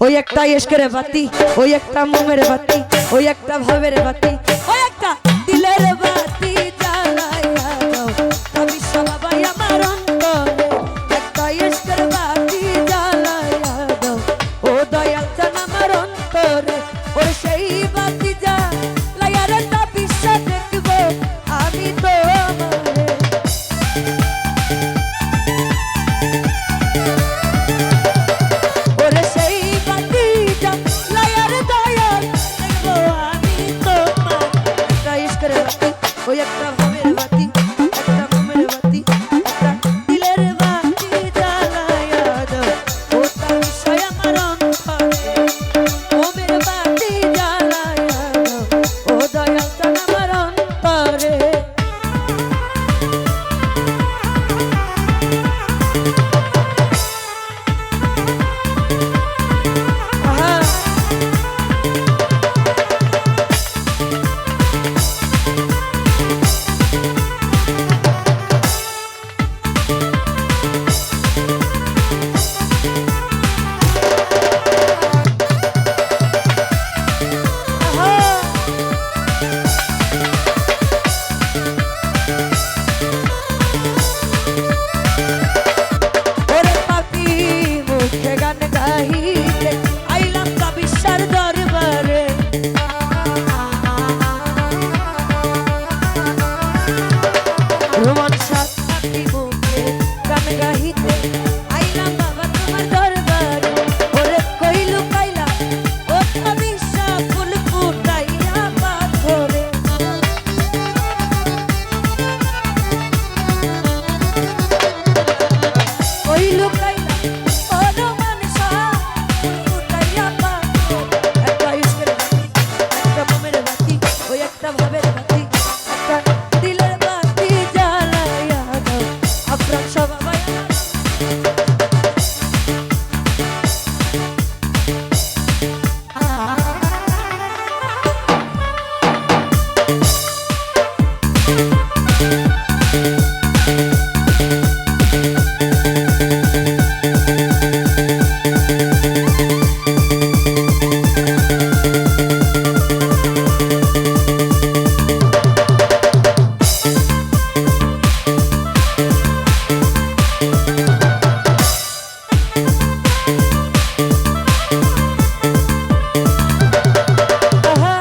ওই একটা ইশকের বাতি, ওই একটা মোমের বাতি, ওই একটা ভাবের বাতি, ওই একটা দিলের বাতি জ্বালাইয়া দাও তবে সবাই আমার অন্তরে। একটা ইশকের বাতি জ্বালাইয়া দাও ও দয়াল জান আমার অন্তরে। ওর সেই বাতি জ্বালাইয়া রে তবে দেখবো আমি তোমারে। ওরে সেই বাতি জ্বালাইয়া রে দয়াল দেখবো আমি তোমার। একটা ইশকের বাতি, ওই একটা ভাবের বাতি, একটা মোমের বাতি, একটা দিলের বাতি জ্বালাইয়া দাও ও তবে আমার অন্তরে। মোমের বাতি জ্বালাইয়া দাও ও দয়াল জান আমার অন্তরে। আহা ওরে পাপি মুখে গান গাহিতে আইলাম কাবিসার দরবারে। রোমান সাত পাপি মুখে গান গাহিতে আইলাম বাবা তোমার দরবারে। ওরে কইলু কাইলা ও কাবিসা ফুল ফুটাইয়া পাথরে। ওই লুকাইলা ও রোমান সাত ফুল ফুটাইয়া পাথরে। একটা ইশকের বাতি, একটা মোমের বাতি, ওই একটা ভাবের বাতি, একটা দিলের বাতি জ্বালাইয়া দাও আফরান সবাই আহা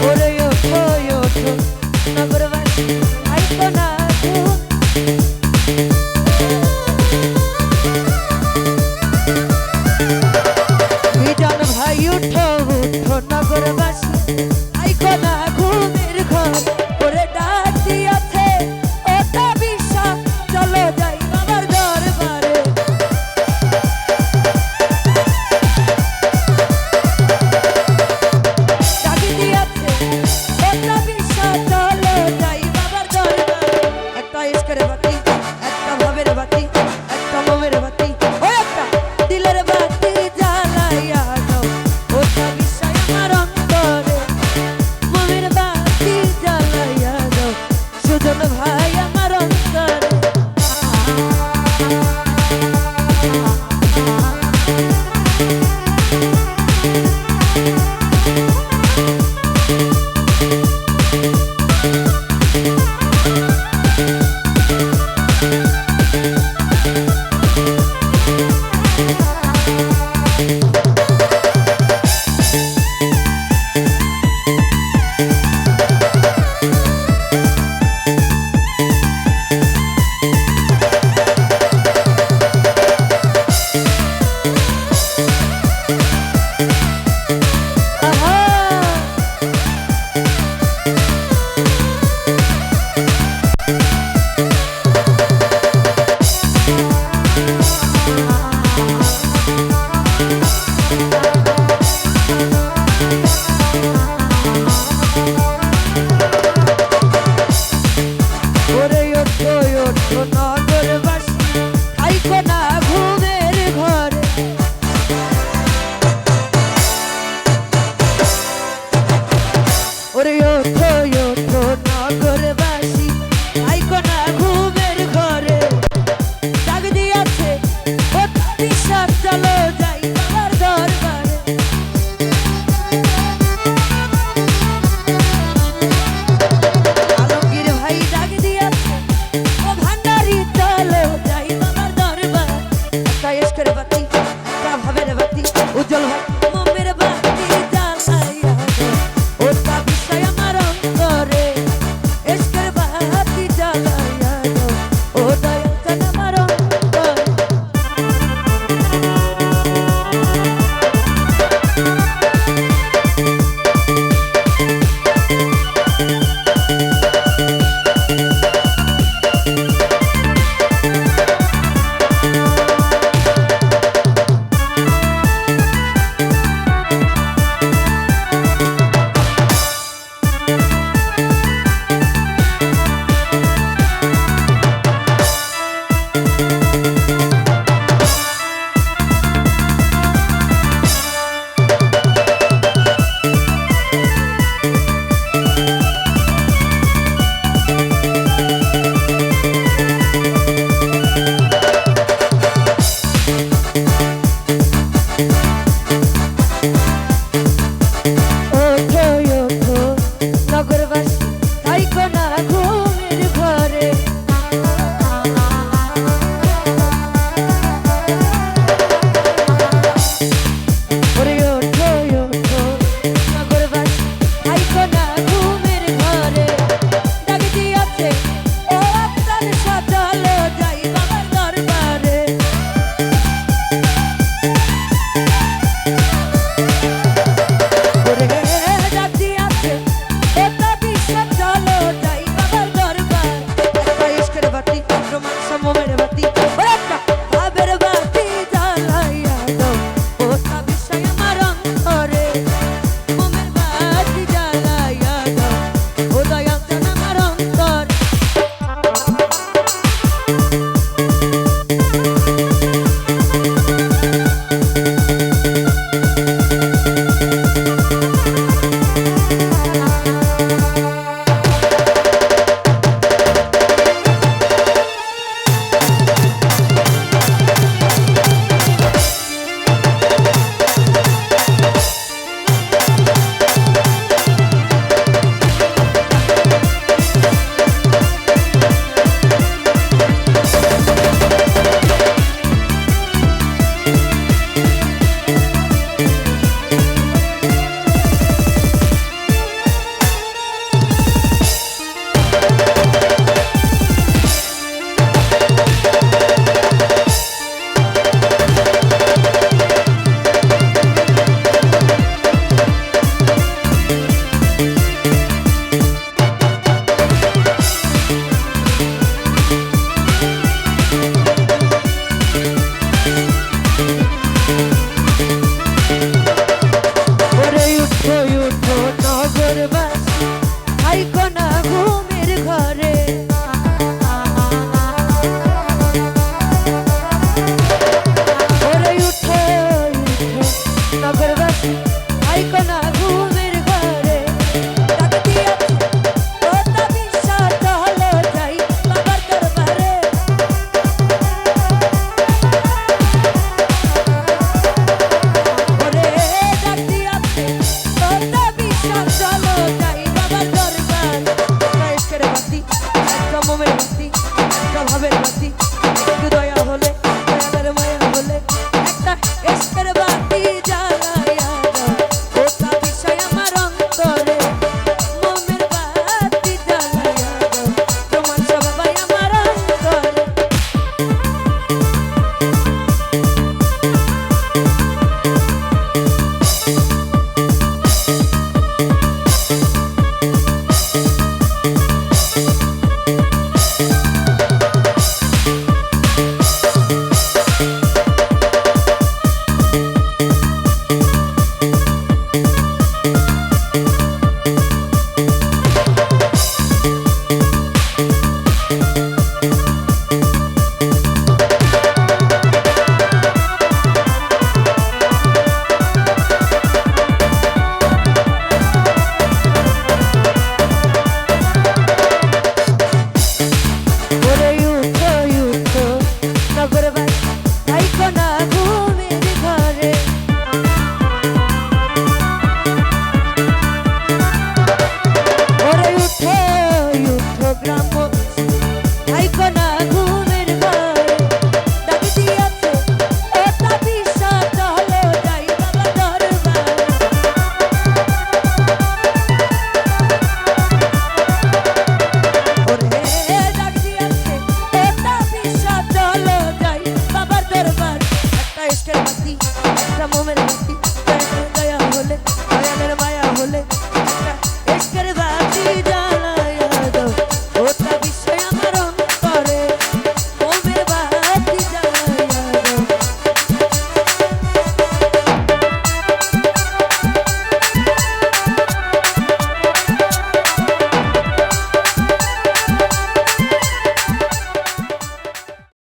ওরে ওঠো ওঠো নগরবাসী আইকো না গো। বিজন ভাই উঠো উঠো নগরবাসী আইকো না